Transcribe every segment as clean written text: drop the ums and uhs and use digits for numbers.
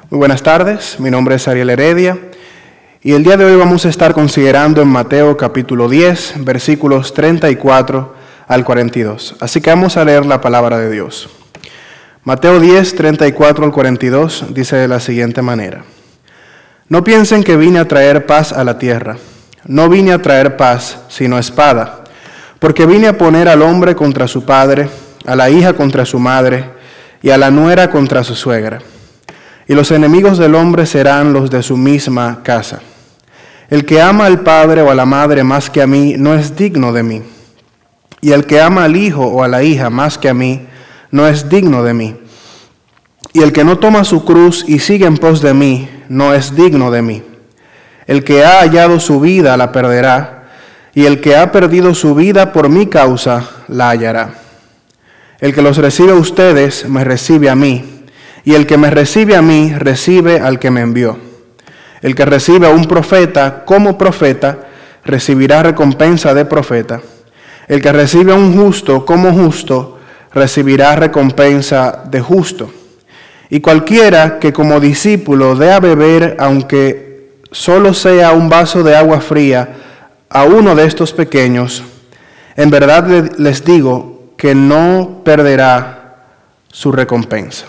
Muy buenas tardes, mi nombre es Ariel Heredia y el día de hoy vamos a estar considerando en Mateo capítulo 10, versículos 34 al 42. Así que vamos a leer la palabra de Dios. Mateo 10, 34 al 42 dice de la siguiente manera: No piensen que vine a traer paz a la tierra. No vine a traer paz, sino espada, porque vine a poner al hombre contra su padre, a la hija contra su madre y a la nuera contra su suegra. Y los enemigos del hombre serán los de su misma casa. El que ama al padre o a la madre más que a mí no es digno de mí. Y el que ama al hijo o a la hija más que a mí no es digno de mí. Y el que no toma su cruz y sigue en pos de mí no es digno de mí. El que ha hallado su vida la perderá, y el que ha perdido su vida por mi causa la hallará. El que los recibe a ustedes me recibe a mí, y el que me recibe a mí recibe al que me envió. El que recibe a un profeta como profeta recibirá recompensa de profeta. El que recibe a un justo como justo recibirá recompensa de justo. Y cualquiera que como discípulo dé a beber, aunque solo sea un vaso de agua fría, a uno de estos pequeños, en verdad les digo que no perderá su recompensa.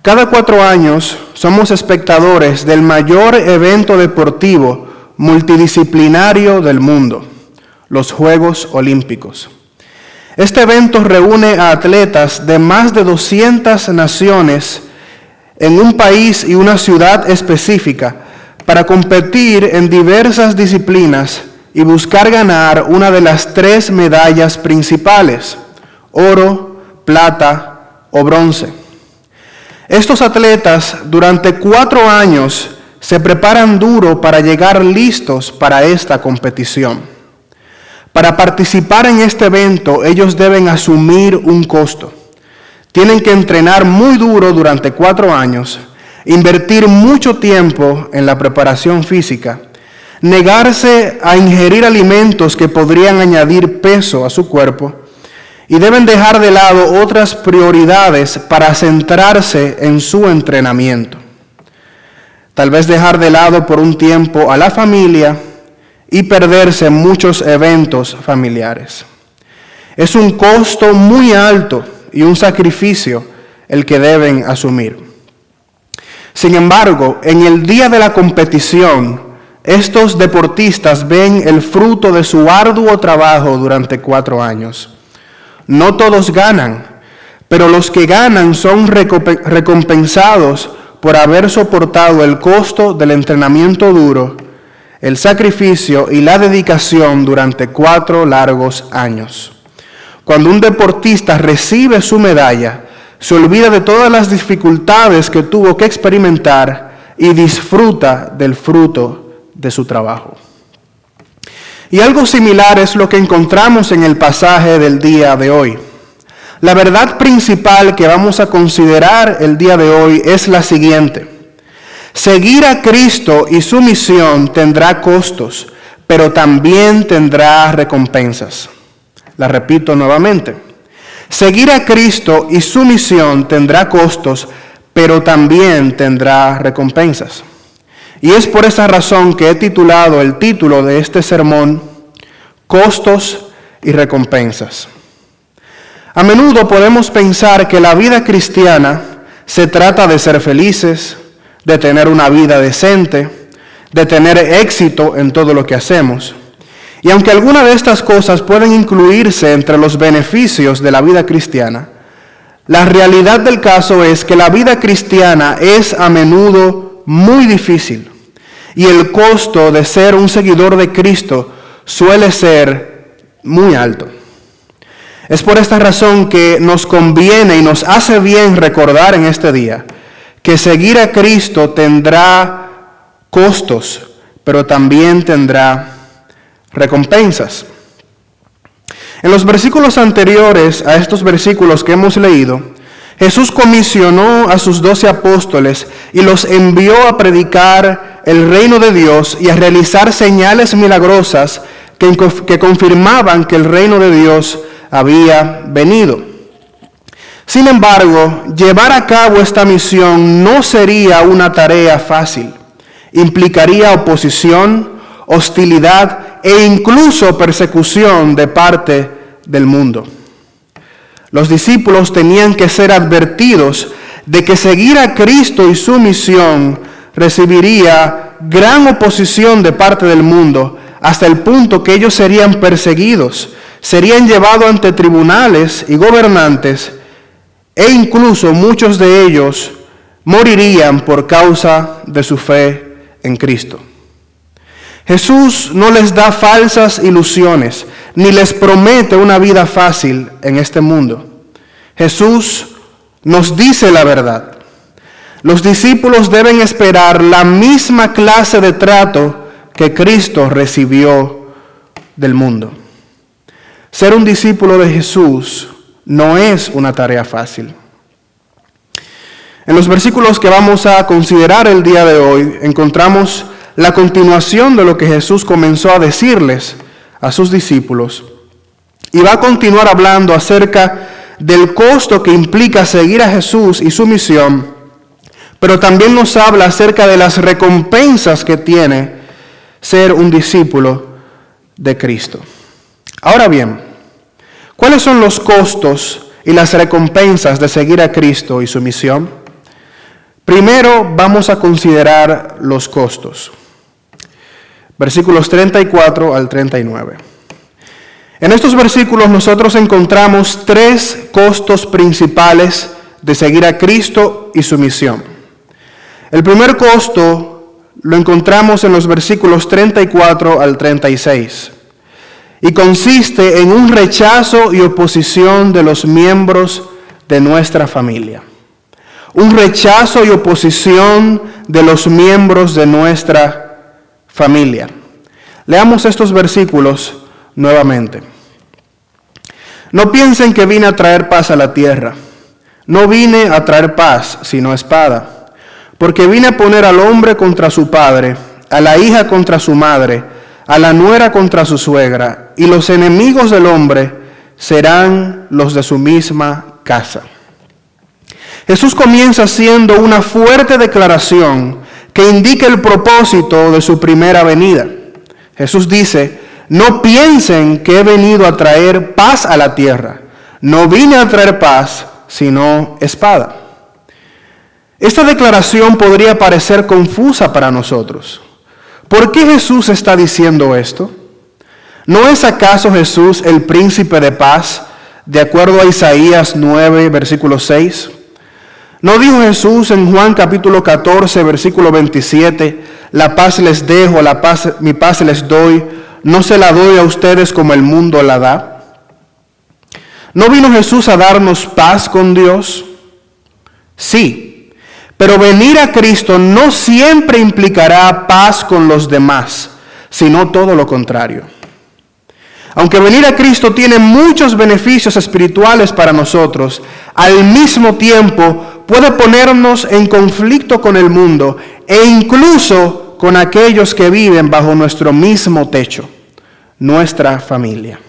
Cada 4 años somos espectadores del mayor evento deportivo multidisciplinario del mundo, los Juegos Olímpicos. Este evento reúne a atletas de más de 200 naciones en un país y una ciudad específica para competir en diversas disciplinas y buscar ganar una de las 3 medallas principales: oro, plata o bronce. Estos atletas durante 4 años se preparan duro para llegar listos para esta competición. Para participar en este evento, ellos deben asumir un costo. Tienen que entrenar muy duro durante 4 años, invertir mucho tiempo en la preparación física, negarse a ingerir alimentos que podrían añadir peso a su cuerpo, y deben dejar de lado otras prioridades para centrarse en su entrenamiento. Tal vez dejar de lado por un tiempo a la familia y perderse en muchos eventos familiares. Es un costo muy alto y un sacrificio el que deben asumir. Sin embargo, en el día de la competición, estos deportistas ven el fruto de su arduo trabajo durante 4 años. No todos ganan, pero los que ganan son recompensados por haber soportado el costo del entrenamiento duro, el sacrificio y la dedicación durante 4 largos años. Cuando un deportista recibe su medalla, se olvida de todas las dificultades que tuvo que experimentar y disfruta del fruto de su trabajo. Y algo similar es lo que encontramos en el pasaje del día de hoy. La verdad principal que vamos a considerar el día de hoy es la siguiente: seguir a Cristo y su misión tendrá costos, pero también tendrá recompensas. La repito nuevamente: seguir a Cristo y su misión tendrá costos, pero también tendrá recompensas. Y es por esa razón que he titulado el título de este sermón Costos y recompensas. A menudo podemos pensar que la vida cristiana se trata de ser felices, de tener una vida decente, de tener éxito en todo lo que hacemos. Y aunque algunas de estas cosas pueden incluirse entre los beneficios de la vida cristiana, la realidad del caso es que la vida cristiana es a menudo muy difícil. Y el costo de ser un seguidor de Cristo suele ser muy alto. Es por esta razón que nos conviene y nos hace bien recordar en este día que seguir a Cristo tendrá costos, pero también tendrá recompensas. En los versículos anteriores a estos versículos que hemos leído, Jesús comisionó a sus 12 apóstoles y los envió a predicar el reino de Dios y a realizar señales milagrosas que confirmaban que el reino de Dios había venido. Sin embargo, llevar a cabo esta misión no sería una tarea fácil. Implicaría oposición, hostilidad e incluso persecución de parte del mundo. Los discípulos tenían que ser advertidos de que seguir a Cristo y su misión recibiría gran oposición de parte del mundo, hasta el punto que ellos serían perseguidos, serían llevados ante tribunales y gobernantes, e incluso muchos de ellos morirían por causa de su fe en Cristo. Jesús no les da falsas ilusiones, ni les promete una vida fácil en este mundo. Jesús nos dice la verdad. Los discípulos deben esperar la misma clase de trato que Cristo recibió del mundo. Ser un discípulo de Jesús no es una tarea fácil. En los versículos que vamos a considerar el día de hoy, encontramos la continuación de lo que Jesús comenzó a decirles a sus discípulos. Y va a continuar hablando acerca del costo que implica seguir a Jesús y su misión, pero también nos habla acerca de las recompensas que tiene ser un discípulo de Cristo. Ahora bien, ¿cuáles son los costos y las recompensas de seguir a Cristo y su misión? Primero vamos a considerar los costos. Versículos 34 al 39. En estos versículos nosotros encontramos tres costos principales de seguir a Cristo y su misión. El primer costo lo encontramos en los versículos 34 al 36 y consiste en un rechazo y oposición de los miembros de nuestra familia. Un rechazo y oposición de los miembros de nuestra familia. Leamos estos versículos nuevamente. No piensen que vine a traer paz a la tierra. No vine a traer paz, sino espada. Porque vine a poner al hombre contra su padre, a la hija contra su madre, a la nuera contra su suegra, y los enemigos del hombre serán los de su misma casa. Jesús comienza haciendo una fuerte declaración que indica el propósito de su primera venida. Jesús dice: no piensen que he venido a traer paz a la tierra. No vine a traer paz, sino espada. Esta declaración podría parecer confusa para nosotros. ¿Por qué Jesús está diciendo esto? ¿No es acaso Jesús el príncipe de paz, de acuerdo a Isaías 9, versículo 6? ¿No dijo Jesús en Juan capítulo 14, versículo 27, la paz les dejo, mi paz les doy, no se la doy a ustedes como el mundo la da? ¿No vino Jesús a darnos paz con Dios? Sí, pero venir a Cristo no siempre implicará paz con los demás, sino todo lo contrario. Aunque venir a Cristo tiene muchos beneficios espirituales para nosotros, al mismo tiempo puede ponernos en conflicto con el mundo e incluso con aquellos que viven bajo nuestro mismo techo, nuestra familia.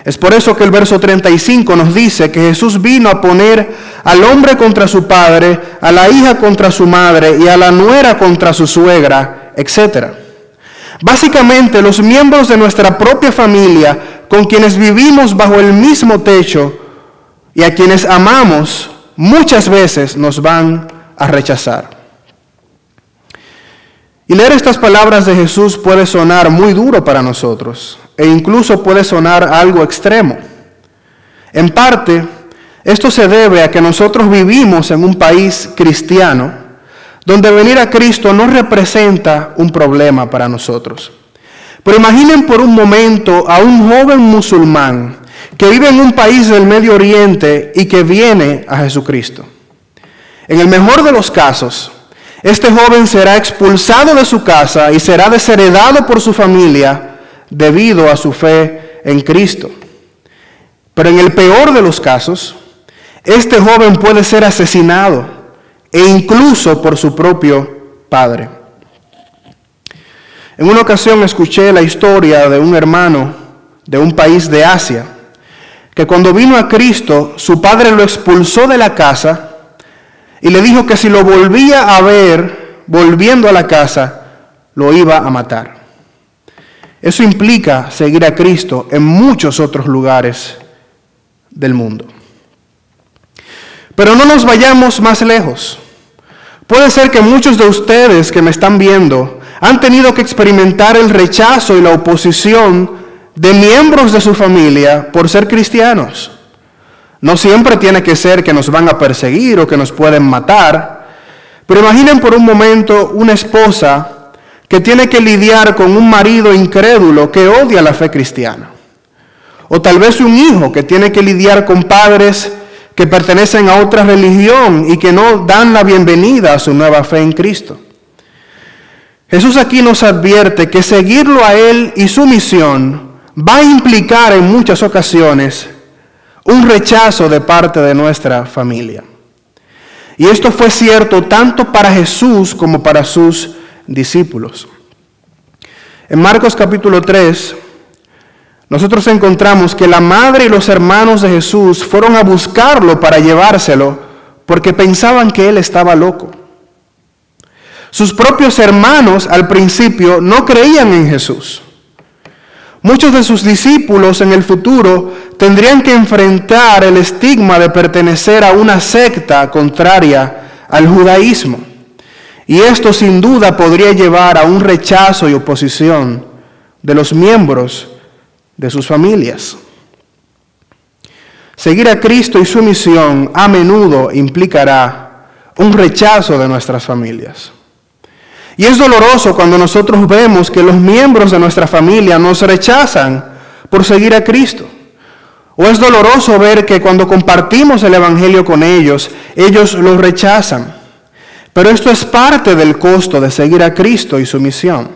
Es por eso que el verso 35 nos dice que Jesús vino a poner al hombre contra su padre, a la hija contra su madre y a la nuera contra su suegra, etc. Básicamente, los miembros de nuestra propia familia, con quienes vivimos bajo el mismo techo y a quienes amamos, muchas veces nos van a rechazar. Y leer estas palabras de Jesús puede sonar muy duro para nosotros e incluso puede sonar algo extremo. En parte, esto se debe a que nosotros vivimos en un país cristiano donde venir a Cristo no representa un problema para nosotros. Pero imaginen por un momento a un joven musulmán que vive en un país del Medio Oriente y que viene a Jesucristo. En el mejor de los casos, este joven será expulsado de su casa y será desheredado por su familia debido a su fe en Cristo. Pero en el peor de los casos, este joven puede ser asesinado e incluso por su propio padre. En una ocasión escuché la historia de un hermano de un país de Asia que cuando vino a Cristo, su padre lo expulsó de la casa y le dijo que si lo volvía a ver volviendo a la casa, lo iba a matar. Eso implica seguir a Cristo en muchos otros lugares del mundo. Pero no nos vayamos más lejos. Puede ser que muchos de ustedes que me están viendo han tenido que experimentar el rechazo y la oposición de miembros de su familia por ser cristianos. No siempre tiene que ser que nos van a perseguir o que nos pueden matar, pero imaginen por un momento una esposa que tiene que lidiar con un marido incrédulo que odia la fe cristiana. O tal vez un hijo que tiene que lidiar con padres que pertenecen a otra religión y que no dan la bienvenida a su nueva fe en Cristo. Jesús aquí nos advierte que seguirlo a Él y su misión va a implicar en muchas ocasiones un rechazo de parte de nuestra familia. Y esto fue cierto tanto para Jesús como para sus discípulos. En Marcos capítulo 3, nosotros encontramos que la madre y los hermanos de Jesús fueron a buscarlo para llevárselo porque pensaban que él estaba loco. Sus propios hermanos al principio no creían en Jesús. Muchos de sus discípulos en el futuro tendrían que enfrentar el estigma de pertenecer a una secta contraria al judaísmo. Y esto sin duda podría llevar a un rechazo y oposición de los miembros de sus familias. Seguir a Cristo y su misión a menudo implicará un rechazo de nuestras familias. Y es doloroso cuando nosotros vemos que los miembros de nuestra familia nos rechazan por seguir a Cristo. O es doloroso ver que cuando compartimos el Evangelio con ellos, ellos lo rechazan. Pero esto es parte del costo de seguir a Cristo y su misión.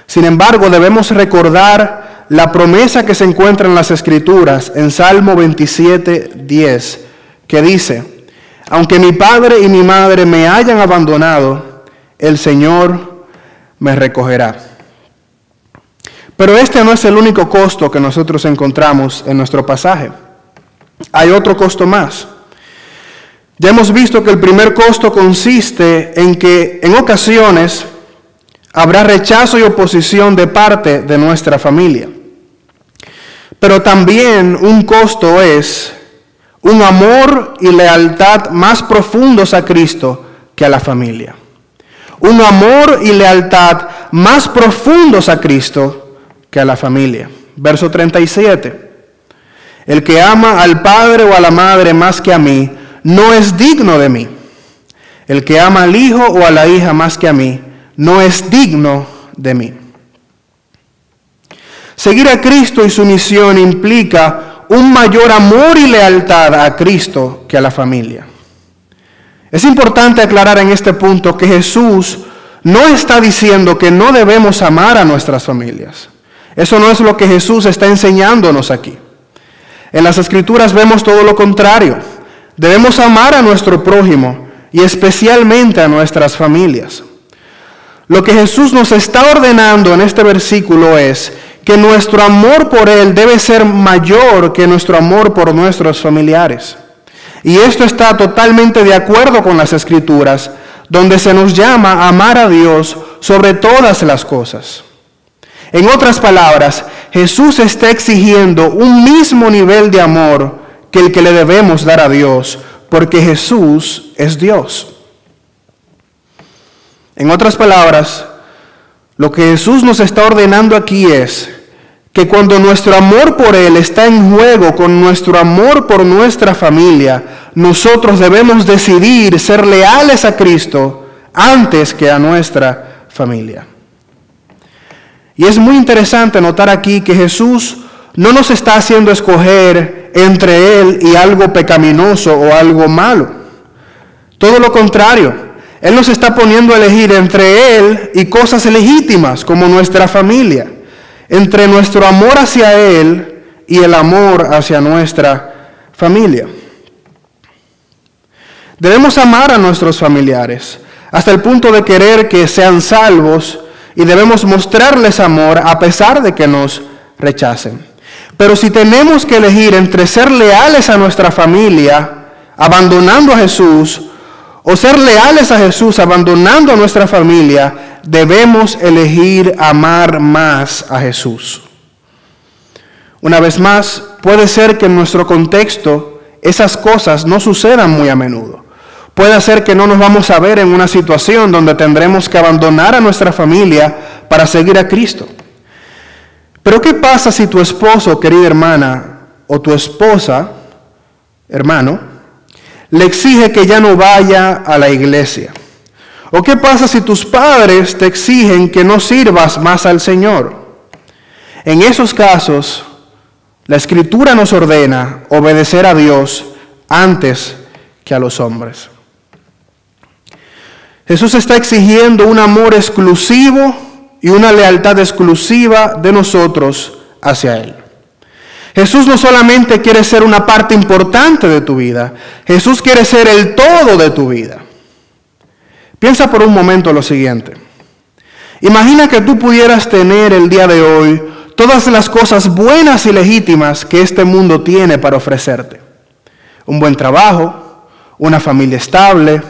Sin embargo, debemos recordar la promesa que se encuentra en las Escrituras, en Salmo 27:10, que dice: aunque mi padre y mi madre me hayan abandonado, el Señor me recogerá. Pero este no es el único costo que nosotros encontramos en nuestro pasaje. Hay otro costo más. Ya hemos visto que el primer costo consiste en que en ocasiones habrá rechazo y oposición de parte de nuestra familia. Pero también un costo es un amor y lealtad más profundos a Cristo que a la familia. Un amor y lealtad más profundos a Cristo que a la familia. Verso 37. El que ama al padre o a la madre más que a mí, no es digno de mí. El que ama al hijo o a la hija más que a mí, no es digno de mí. Seguir a Cristo y su misión implica un mayor amor y lealtad a Cristo que a la familia. Es importante aclarar en este punto que Jesús no está diciendo que no debemos amar a nuestras familias. Eso no es lo que Jesús está enseñándonos aquí. En las Escrituras vemos todo lo contrario. Debemos amar a nuestro prójimo y especialmente a nuestras familias. Lo que Jesús nos está ordenando en este versículo es que nuestro amor por Él debe ser mayor que nuestro amor por nuestros familiares. Y esto está totalmente de acuerdo con las Escrituras, donde se nos llama a amar a Dios sobre todas las cosas. En otras palabras, Jesús está exigiendo un mismo nivel de amor que el que le debemos dar a Dios, porque Jesús es Dios. En otras palabras, lo que Jesús nos está ordenando aquí es que cuando nuestro amor por Él está en juego con nuestro amor por nuestra familia, nosotros debemos decidir ser leales a Cristo antes que a nuestra familia. Y es muy interesante notar aquí que Jesús no nos está haciendo escoger entre Él y algo pecaminoso o algo malo. Todo lo contrario, Él nos está poniendo a elegir entre Él y cosas legítimas como nuestra familia, entre nuestro amor hacia Él y el amor hacia nuestra familia. Debemos amar a nuestros familiares hasta el punto de querer que sean salvos y debemos mostrarles amor a pesar de que nos rechacen. Pero si tenemos que elegir entre ser leales a nuestra familia, abandonando a Jesús, o ser leales a Jesús, abandonando a nuestra familia, debemos elegir amar más a Jesús. Una vez más, puede ser que en nuestro contexto esas cosas no sucedan muy a menudo. Puede ser que no nos vamos a ver en una situación donde tendremos que abandonar a nuestra familia para seguir a Cristo. Pero ¿qué pasa si tu esposo, querida hermana, o tu esposa, hermano, le exige que ya no vaya a la iglesia? ¿O qué pasa si tus padres te exigen que no sirvas más al Señor? En esos casos, la Escritura nos ordena obedecer a Dios antes que a los hombres. Jesús está exigiendo un amor exclusivo y una lealtad exclusiva de nosotros hacia Él. Jesús no solamente quiere ser una parte importante de tu vida, Jesús quiere ser el todo de tu vida. Piensa por un momento lo siguiente. Imagina que tú pudieras tener el día de hoy todas las cosas buenas y legítimas que este mundo tiene para ofrecerte. Un buen trabajo, una familia estable,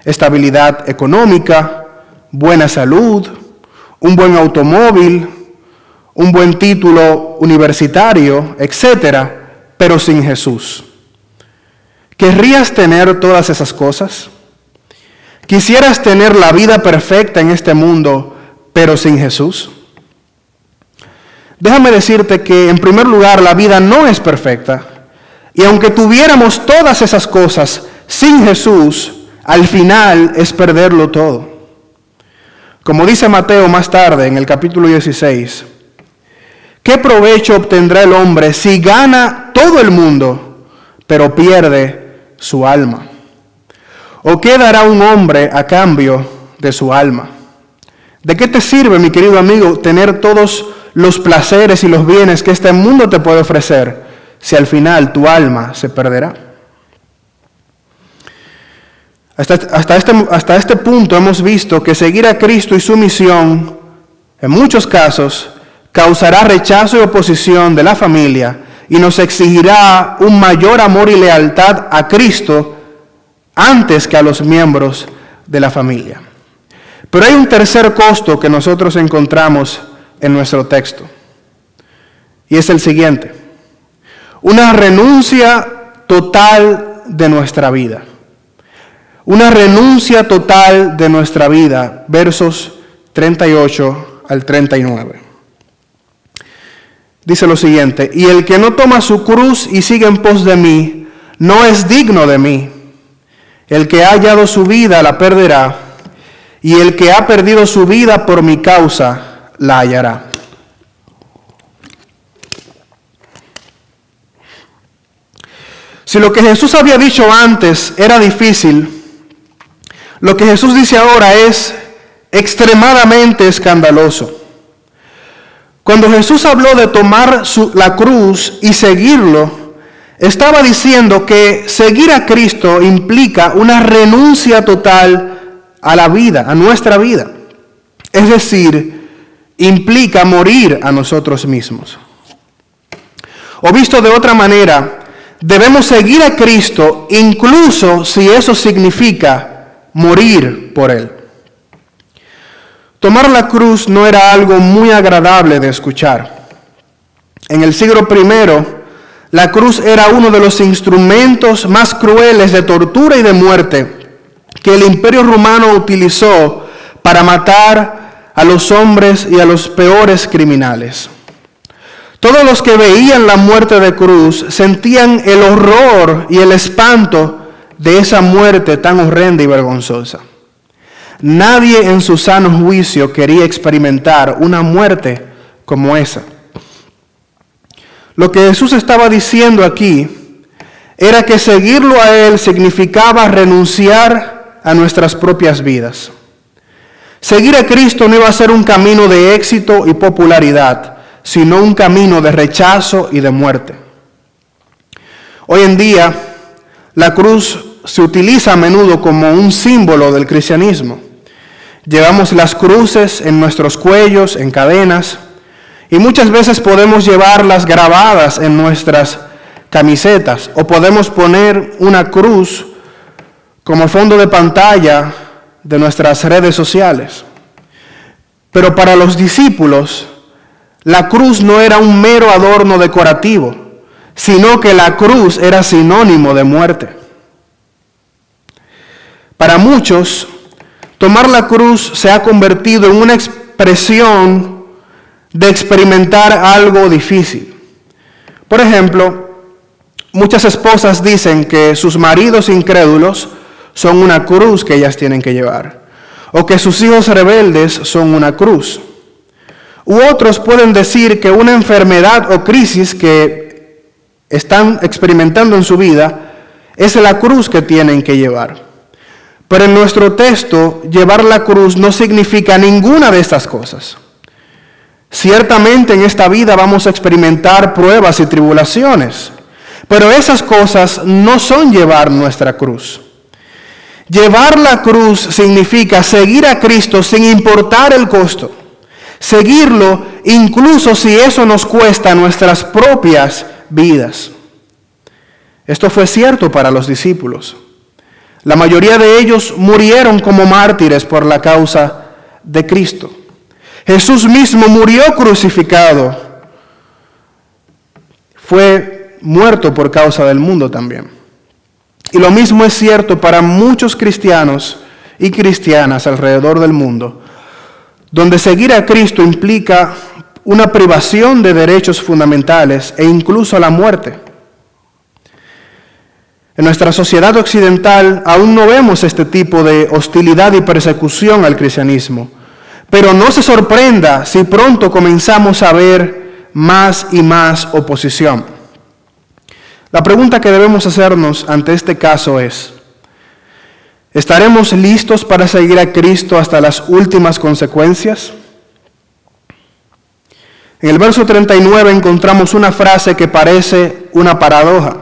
estabilidad económica, buena salud, un buen automóvil, un buen título universitario, etcétera, pero sin Jesús. ¿Querrías tener todas esas cosas? ¿Quisieras tener la vida perfecta en este mundo, pero sin Jesús? Déjame decirte que, en primer lugar, la vida no es perfecta. Y aunque tuviéramos todas esas cosas sin Jesús, al final es perderlo todo. Como dice Mateo más tarde en el capítulo 16, ¿qué provecho obtendrá el hombre si gana todo el mundo, pero pierde su alma? ¿O qué dará un hombre a cambio de su alma? ¿De qué te sirve, mi querido amigo, tener todos los placeres y los bienes que este mundo te puede ofrecer si al final tu alma se perderá? Hasta este punto hemos visto que seguir a Cristo y su misión, en muchos casos, causará rechazo y oposición de la familia y nos exigirá un mayor amor y lealtad a Cristo antes que a los miembros de la familia. Pero hay un tercer costo que nosotros encontramos en nuestro texto, y es el siguiente: una renuncia total de nuestra vida. Una renuncia total de nuestra vida, versos 38 al 39. Dice lo siguiente: y el que no toma su cruz y sigue en pos de mí, no es digno de mí. El que ha hallado su vida la perderá, y el que ha perdido su vida por mi causa la hallará. Si lo que Jesús había dicho antes era difícil, lo que Jesús dice ahora es extremadamente escandaloso. Cuando Jesús habló de tomar la cruz y seguirlo, estaba diciendo que seguir a Cristo implica una renuncia total a la vida, a nuestra vida. Es decir, implica morir a nosotros mismos. O visto de otra manera, debemos seguir a Cristo incluso si eso significa morir por Él. Tomar la cruz no era algo muy agradable de escuchar. En el siglo I, la cruz era uno de los instrumentos más crueles de tortura y de muerte que el Imperio Romano utilizó para matar a los hombres y a los peores criminales. Todos los que veían la muerte de cruz sentían el horror y el espanto de esa muerte tan horrenda y vergonzosa. Nadie en su sano juicio quería experimentar una muerte como esa. Lo que Jesús estaba diciendo aquí era que seguirlo a Él significaba renunciar a nuestras propias vidas. Seguir a Cristo no iba a ser un camino de éxito y popularidad, sino un camino de rechazo y de muerte. Hoy en día, la cruz se utiliza a menudo como un símbolo del cristianismo. Llevamos las cruces en nuestros cuellos, en cadenas, Y muchas veces podemos llevarlas grabadas en nuestras camisetas o podemos poner una cruz como fondo de pantalla de nuestras redes sociales. Pero para los discípulos, la cruz no era un mero adorno decorativo, sino que la cruz era sinónimo de muerte. Para muchos, tomar la cruz se ha convertido en una expresión de experimentar algo difícil. Por ejemplo, muchas esposas dicen que sus maridos incrédulos son una cruz que ellas tienen que llevar, o que sus hijos rebeldes son una cruz. U otros pueden decir que una enfermedad o crisis que están experimentando en su vida es la cruz que tienen que llevar. Pero en nuestro texto, llevar la cruz no significa ninguna de estas cosas. Ciertamente en esta vida vamos a experimentar pruebas y tribulaciones, pero esas cosas no son llevar nuestra cruz. Llevar la cruz significa seguir a Cristo sin importar el costo. Seguirlo incluso si eso nos cuesta nuestras propias vidas. Esto fue cierto para los discípulos. La mayoría de ellos murieron como mártires por la causa de Cristo. Jesús mismo murió crucificado. Fue muerto por causa del mundo también. Y lo mismo es cierto para muchos cristianos y cristianas alrededor del mundo, donde seguir a Cristo implica una privación de derechos fundamentales e incluso la muerte. En nuestra sociedad occidental aún no vemos este tipo de hostilidad y persecución al cristianismo, pero no se sorprenda si pronto comenzamos a ver más y más oposición. La pregunta que debemos hacernos ante este caso es: ¿estaremos listos para seguir a Cristo hasta las últimas consecuencias? En el verso 39 encontramos una frase que parece una paradoja.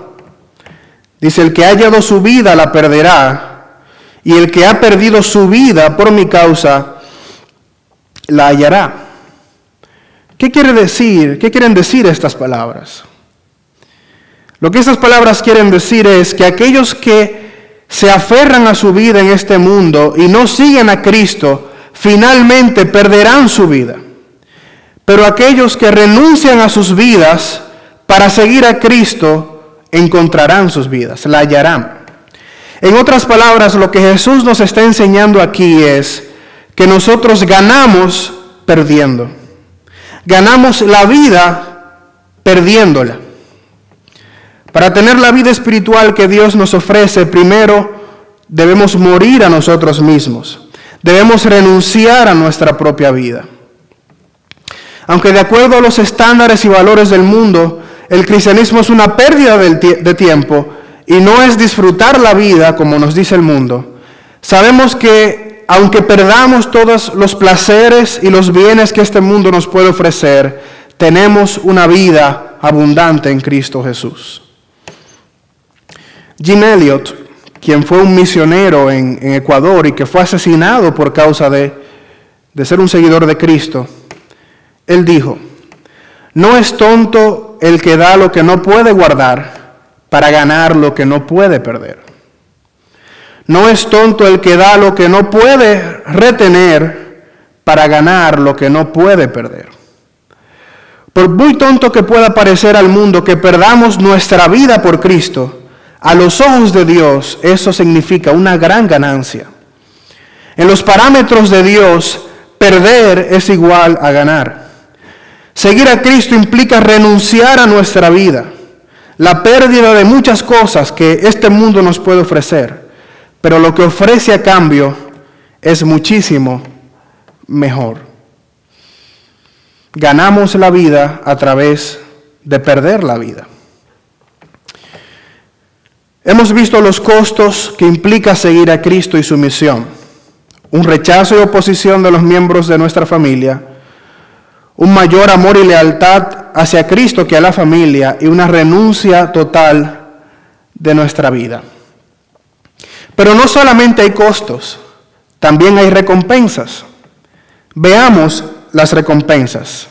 Dice: el que ha hallado su vida la perderá, y el que ha perdido su vida por mi causa la hallará. ¿Qué quiere decir? ¿Qué quieren decir estas palabras? Lo que estas palabras quieren decir es que aquellos que se aferran a su vida en este mundo y no siguen a Cristo, finalmente perderán su vida. Pero aquellos que renuncian a sus vidas para seguir a Cristo, encontrarán sus vidas, la hallarán. En otras palabras, lo que Jesús nos está enseñando aquí es que nosotros ganamos perdiendo. Ganamos la vida perdiéndola. Para tener la vida espiritual que Dios nos ofrece, primero debemos morir a nosotros mismos. Debemos renunciar a nuestra propia vida. Aunque de acuerdo a los estándares y valores del mundo, el cristianismo es una pérdida de tiempo y no es disfrutar la vida como nos dice el mundo. Sabemos que aunque perdamos todos los placeres y los bienes que este mundo nos puede ofrecer, tenemos una vida abundante en Cristo Jesús. Jim Elliot, quien fue un misionero en Ecuador y que fue asesinado por causa de ser un seguidor de Cristo, él dijo: no es tonto el que da lo que no puede guardar para ganar lo que no puede perder. No es tonto el que da lo que no puede retener para ganar lo que no puede perder. Por muy tonto que pueda parecer al mundo que perdamos nuestra vida por Cristo, a los ojos de Dios eso significa una gran ganancia. En los parámetros de Dios, perder es igual a ganar. Seguir a Cristo implica renunciar a nuestra vida, la pérdida de muchas cosas que este mundo nos puede ofrecer, pero lo que ofrece a cambio es muchísimo mejor. Ganamos la vida a través de perder la vida. Hemos visto los costos que implica seguir a Cristo y su misión: un rechazo y oposición de los miembros de nuestra familia, un mayor amor y lealtad hacia Cristo que a la familia y una renuncia total de nuestra vida. Pero no solamente hay costos, también hay recompensas. Veamos las recompensas.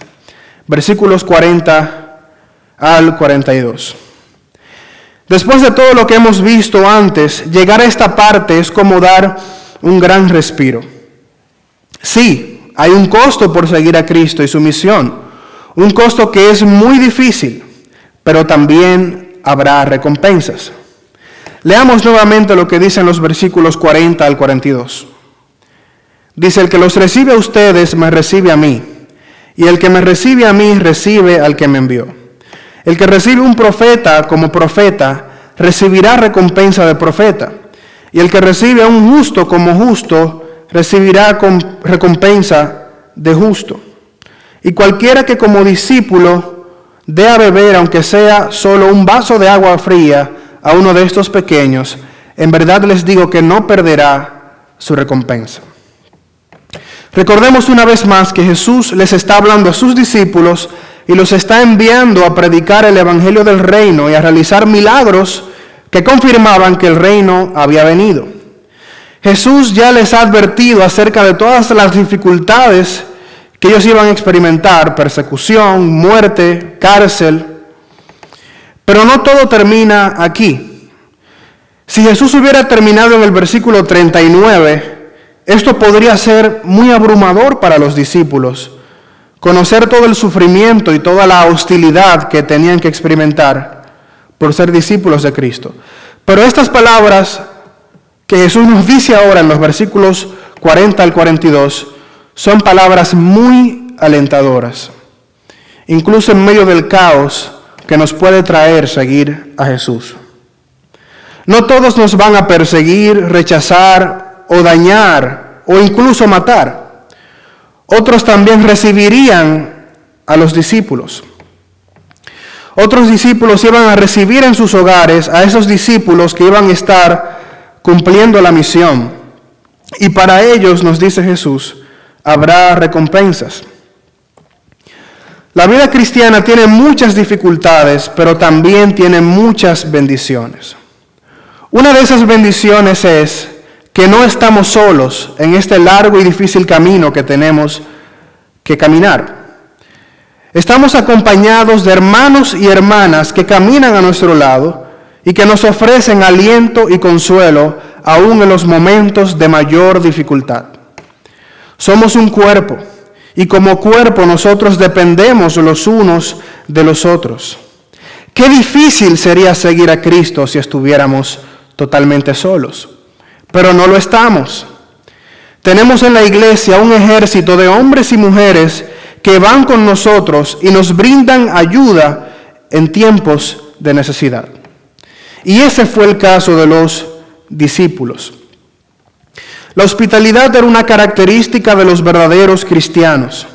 versículos 40 al 42. Después de todo lo que hemos visto antes, llegar a esta parte es como dar un gran respiro. Sí, hay un costo por seguir a Cristo y su misión, un costo que es muy difícil, pero también habrá recompensas. Leamos nuevamente lo que dicen los versículos 40 al 42. Dice: el que los recibe a ustedes me recibe a mí, y el que me recibe a mí recibe al que me envió. El que recibe un profeta como profeta recibirá recompensa de profeta, y el que recibe a un justo como justo recibirá recompensa de justo. Y cualquiera que como discípulo dé a beber, aunque sea solo un vaso de agua fría, a uno de estos pequeños, en verdad les digo que no perderá su recompensa. Recordemos una vez más que Jesús les está hablando a sus discípulos y los está enviando a predicar el evangelio del reino y a realizar milagros que confirmaban que el reino había venido. Jesús ya les ha advertido acerca de todas las dificultades que ellos iban a experimentar: persecución, muerte, cárcel. Pero no todo termina aquí. Si Jesús hubiera terminado en el versículo 39, esto podría ser muy abrumador para los discípulos, conocer todo el sufrimiento y toda la hostilidad que tenían que experimentar por ser discípulos de Cristo. Pero estas palabras que Jesús nos dice ahora en los versículos 40 al 42 son palabras muy alentadoras, incluso en medio del caos que nos puede traer seguir a Jesús. No todos nos van a perseguir, rechazar o dañar o incluso matar. Otros también recibirían a los discípulos. Otros discípulos iban a recibir en sus hogares a esos discípulos que iban a estar cumpliendo la misión. Y para ellos, nos dice Jesús, habrá recompensas. La vida cristiana tiene muchas dificultades, pero también tiene muchas bendiciones. Una de esas bendiciones es que no estamos solos en este largo y difícil camino que tenemos que caminar. Estamos acompañados de hermanos y hermanas que caminan a nuestro lado y que nos ofrecen aliento y consuelo aún en los momentos de mayor dificultad. Somos un cuerpo. Y como cuerpo nosotros dependemos los unos de los otros. Qué difícil sería seguir a Cristo si estuviéramos totalmente solos. Pero no lo estamos. Tenemos en la iglesia un ejército de hombres y mujeres que van con nosotros y nos brindan ayuda en tiempos de necesidad. Y ese fue el caso de los discípulos. La hospitalidad era una característica de los verdaderos cristianos.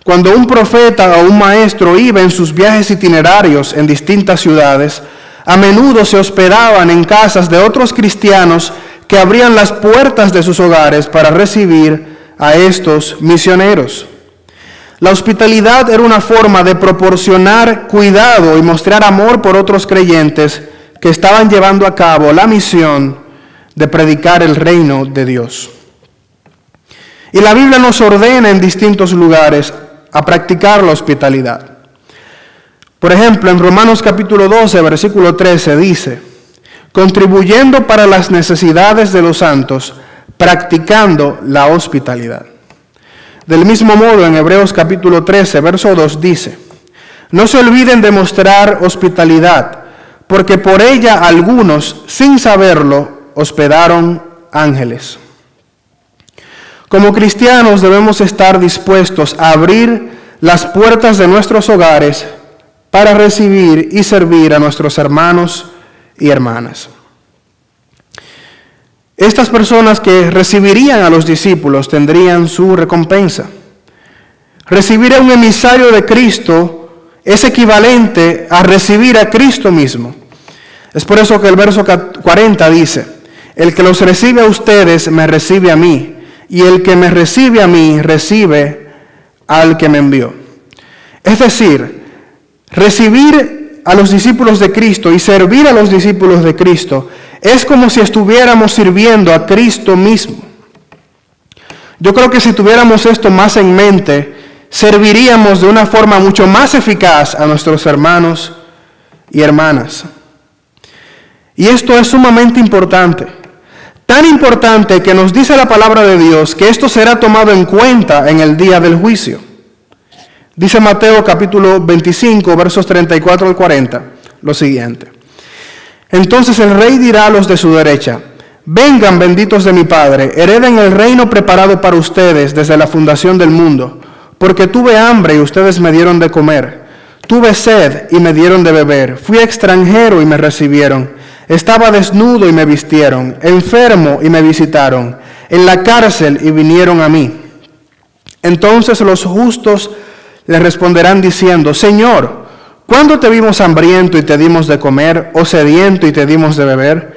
Cuando un profeta o un maestro iba en sus viajes itinerarios en distintas ciudades, a menudo se hospedaban en casas de otros cristianos que abrían las puertas de sus hogares para recibir a estos misioneros. La hospitalidad era una forma de proporcionar cuidado y mostrar amor por otros creyentes que estaban llevando a cabo la misión de predicar el reino de Dios. Y la Biblia nos ordena en distintos lugares a practicar la hospitalidad. Por ejemplo, en Romanos capítulo 12, versículo 13 dice: contribuyendo para las necesidades de los santos, practicando la hospitalidad. Del mismo modo, en Hebreos capítulo 13, verso 2 dice: no se olviden de mostrar hospitalidad, porque por ella algunos, sin saberlo, hospedaron ángeles. Como cristianos debemos estar dispuestos a abrir las puertas de nuestros hogares para recibir y servir a nuestros hermanos y hermanas. Estas personas que recibirían a los discípulos tendrían su recompensa. Recibir a un emisario de Cristo es equivalente a recibir a Cristo mismo. Es por eso que el verso 40 dice: el que los recibe a ustedes me recibe a mí, y el que me recibe a mí recibe al que me envió. Es decir, recibir a los discípulos de Cristo y servir a los discípulos de Cristo es como si estuviéramos sirviendo a Cristo mismo. Yo creo que si tuviéramos esto más en mente, serviríamos de una forma mucho más eficaz a nuestros hermanos y hermanas. Y esto es sumamente importante. Tan importante que nos dice la palabra de Dios que esto será tomado en cuenta en el día del juicio. Dice Mateo capítulo 25, versos 34 al 40, lo siguiente. Entonces el rey dirá a los de su derecha: vengan, benditos de mi Padre, hereden el reino preparado para ustedes desde la fundación del mundo, porque tuve hambre y ustedes me dieron de comer, tuve sed y me dieron de beber, fui extranjero y me recibieron, estaba desnudo y me vistieron, enfermo y me visitaron, en la cárcel y vinieron a mí. Entonces los justos le responderán diciendo: Señor, ¿cuándo te vimos hambriento y te dimos de comer, o sediento y te dimos de beber?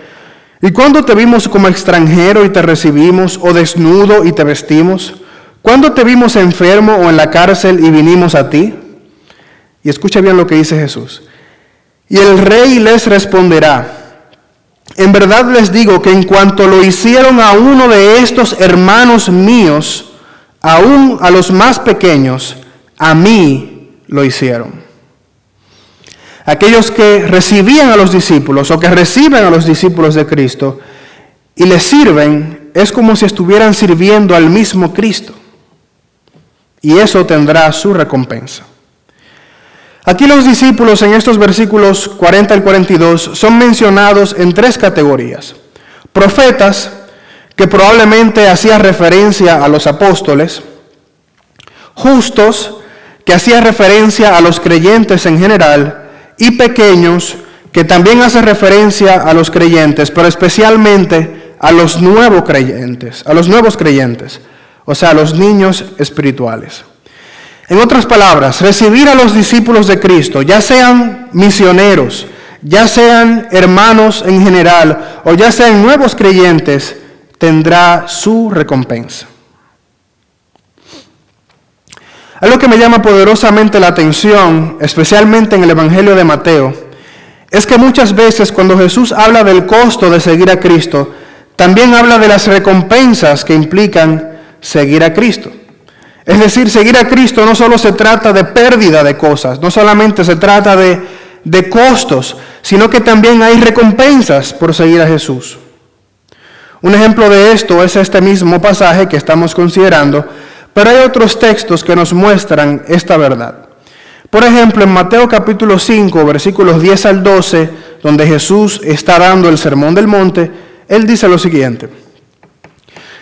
¿Y cuándo te vimos como extranjero y te recibimos, o desnudo y te vestimos? ¿Cuándo te vimos enfermo o en la cárcel y vinimos a ti? Y escucha bien lo que dice Jesús. Y el rey les responderá: en verdad les digo que en cuanto lo hicieron a uno de estos hermanos míos, aún a los más pequeños, a mí lo hicieron. Aquellos que recibían a los discípulos o que reciben a los discípulos de Cristo y les sirven, es como si estuvieran sirviendo al mismo Cristo. Y eso tendrá su recompensa. Aquí los discípulos en estos versículos 40 al 42 son mencionados en tres categorías. Profetas, que probablemente hacían referencia a los apóstoles. Justos, que hacía referencia a los creyentes en general. Y pequeños, que también hace referencia a los creyentes, pero especialmente a los nuevos creyentes, o sea, a los niños espirituales. En otras palabras, recibir a los discípulos de Cristo, ya sean misioneros, ya sean hermanos en general, o ya sean nuevos creyentes, tendrá su recompensa. Algo que me llama poderosamente la atención, especialmente en el Evangelio de Mateo, es que muchas veces cuando Jesús habla del costo de seguir a Cristo, también habla de las recompensas que implican seguir a Cristo. Es decir, seguir a Cristo no solo se trata de pérdida de cosas, no solamente se trata de costos, sino que también hay recompensas por seguir a Jesús. Un ejemplo de esto es este mismo pasaje que estamos considerando, pero hay otros textos que nos muestran esta verdad. Por ejemplo, en Mateo capítulo 5, versículos 10 al 12, donde Jesús está dando el sermón del monte, Él dice lo siguiente: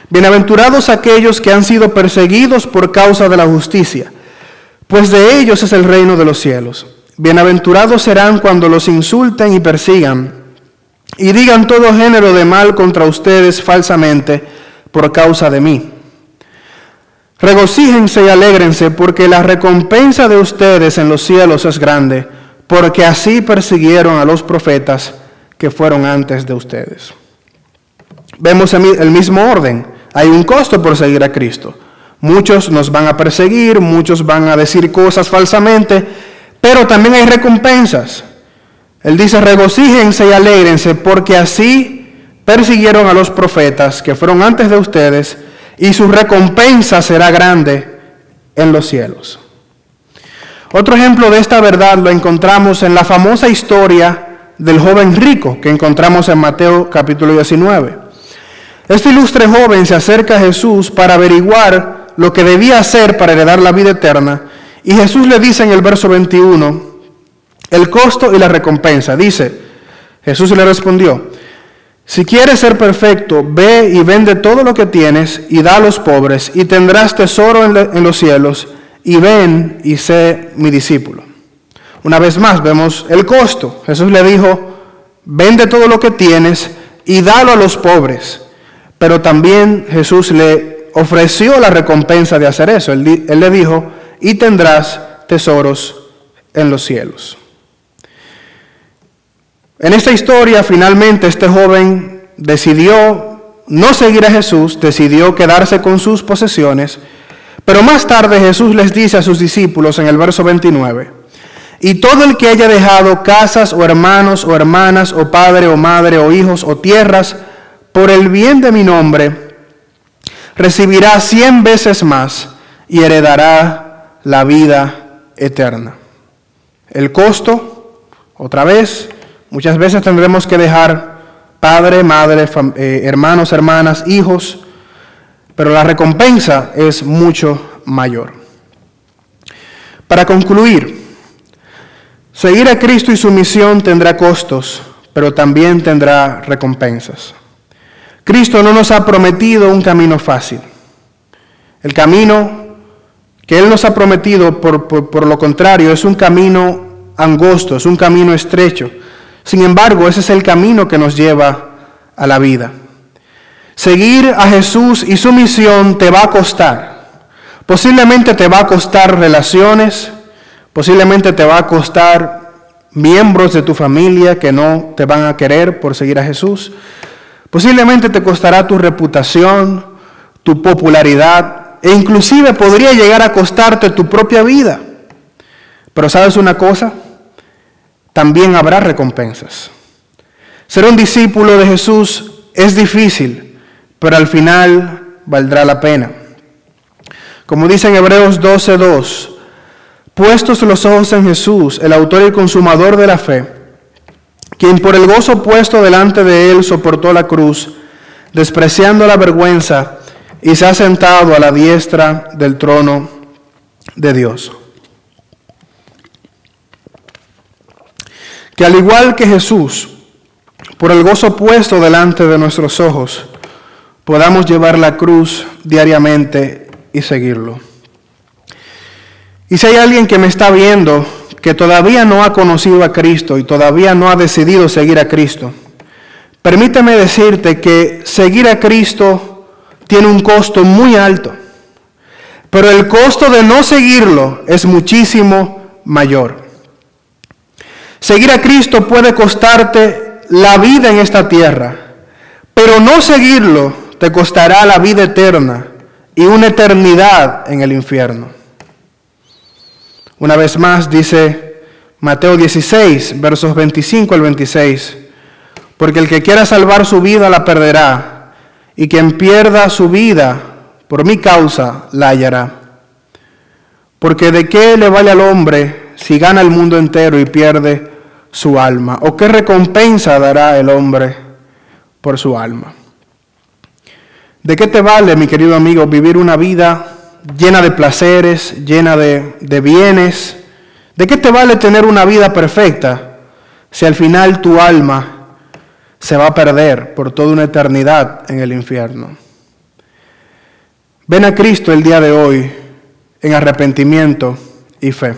bienaventurados aquellos que han sido perseguidos por causa de la justicia, pues de ellos es el reino de los cielos. Bienaventurados serán cuando los insulten y persigan, y digan todo género de mal contra ustedes falsamente por causa de mí. Regocíjense y alégrense, porque la recompensa de ustedes en los cielos es grande, porque así persiguieron a los profetas que fueron antes de ustedes. Vemos el mismo orden. Hay un costo por seguir a Cristo. Muchos nos van a perseguir, muchos van a decir cosas falsamente, pero también hay recompensas. Él dice: regocíjense y alégrense, porque así persiguieron a los profetas que fueron antes de ustedes, y su recompensa será grande en los cielos. Otro ejemplo de esta verdad lo encontramos en la famosa historia del joven rico que encontramos en Mateo capítulo 19. Este ilustre joven se acerca a Jesús para averiguar lo que debía hacer para heredar la vida eterna, y Jesús le dice en el verso 21 el costo y la recompensa. Dice, Jesús le respondió: si quieres ser perfecto, ve y vende todo lo que tienes y da a los pobres, y tendrás tesoro en los cielos, y ven y sé mi discípulo. Una vez más vemos el costo. Jesús le dijo: vende todo lo que tienes y dalo a los pobres. Pero también Jesús le ofreció la recompensa de hacer eso. Él le dijo: y tendrás tesoros en los cielos. En esta historia, finalmente, este joven decidió no seguir a Jesús, decidió quedarse con sus posesiones, pero más tarde Jesús les dice a sus discípulos en el verso 29, y todo el que haya dejado casas o hermanos o hermanas o padre o madre o hijos o tierras por el bien de mi nombre, recibirá 100 veces más y heredará la vida eterna. El costo, otra vez, muchas veces tendremos que dejar padre, madre, hermanos, hermanas, hijos, pero la recompensa es mucho mayor. Para concluir, seguir a Cristo y su misión tendrá costos, pero también tendrá recompensas. Cristo no nos ha prometido un camino fácil. El camino que Él nos ha prometido, por lo contrario, es un camino angosto, es un camino estrecho. Sin embargo, ese es el camino que nos lleva a la vida. Seguir a Jesús y su misión te va a costar. Posiblemente te va a costar relaciones, posiblemente te va a costar miembros de tu familia que no te van a querer por seguir a Jesús. Posiblemente te costará tu reputación, tu popularidad, e inclusive podría llegar a costarte tu propia vida. Pero ¿sabes una cosa? También habrá recompensas. Ser un discípulo de Jesús es difícil, pero al final valdrá la pena. Como dice en Hebreos 12:2, puestos los ojos en Jesús, el autor y el consumador de la fe, quien por el gozo puesto delante de él soportó la cruz, despreciando la vergüenza, y se ha sentado a la diestra del trono de Dios. Que al igual que Jesús, por el gozo puesto delante de nuestros ojos, podamos llevar la cruz diariamente y seguirlo. Y si hay alguien que me está viendo que todavía no ha conocido a Cristo y todavía no ha decidido seguir a Cristo, permíteme decirte que seguir a Cristo tiene un costo muy alto, pero el costo de no seguirlo es muchísimo mayor. Seguir a Cristo puede costarte la vida en esta tierra, pero no seguirlo te costará la vida eterna y una eternidad en el infierno. Una vez más dice Mateo 16, versos 25 al 26, porque el que quiera salvar su vida la perderá, y quien pierda su vida por mi causa la hallará. Porque ¿de qué le vale al hombre si gana el mundo entero y pierde su alma? ¿O qué recompensa dará el hombre por su alma? ¿De qué te vale, mi querido amigo, vivir una vida llena de placeres, llena de bienes? ¿De qué te vale tener una vida perfecta si al final tu alma se va a perder por toda una eternidad en el infierno? Ven a Cristo el día de hoy en arrepentimiento y fe.